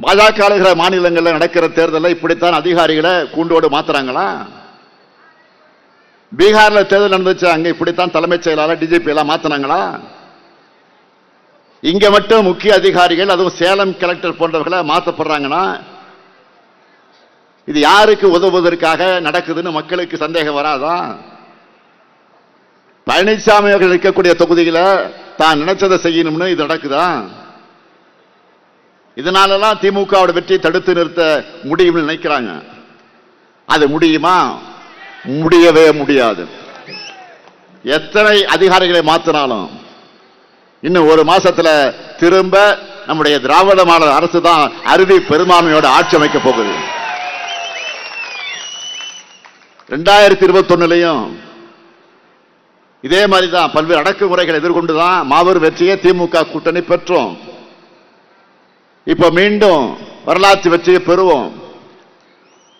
பாஜக ஆளுகிற மாநிலங்களில் நடக்கிற தேர்தலில் இப்படித்தான் அதிகாரிகளை கூண்டோடு மாத்துறாங்களா? பீகார்ல தேர்தல் நடந்துச்சு, அங்க இப்படித்தான் தலைமைச் செயலாளர் டிஜிபி எல்லாம் மாத்தினாங்களா? இங்க மட்டும் முக்கிய அதிகாரிகள், அதுவும் சேலம் கலெக்டர் போன்றவர்களை மாற்றப்படுறாங்கன்னா இது யாருக்கு உதவுவதற்காக நடக்குதுன்னு மக்களுக்கு சந்தேகம் வராதா? பழனிசாமி அவர்கள் இருக்கக்கூடிய தொகுதியில தான் நினைச்சதை செய்யணும்னு இது நடக்குதா? இதனாலலாம் திமுகவோட வெற்றியை தடுத்து நிறுத்த முடியும்னு நினைக்கிறாங்க. அது முடியுமா? முடியவே முடியாது. எத்தனை அதிகாரிகளை மாற்றினாலும் இன்னும் ஒரு மாசத்துல திரும்ப நம்முடைய திராவிட மாடல் அரசு தான் அறுதி பெரும்பான்மையோட ஆட்சி அமைக்க போகுது. 2021 இதே மாதிரிதான் பல்வேறு அடக்குமுறைகளை எதிர்கொண்டுதான் மாபெரும் வெற்றியை திமுக கூட்டணி பெற்றோம். இப்ப மீண்டும் வரலாற்று வெற்றியை பெறுவோம்.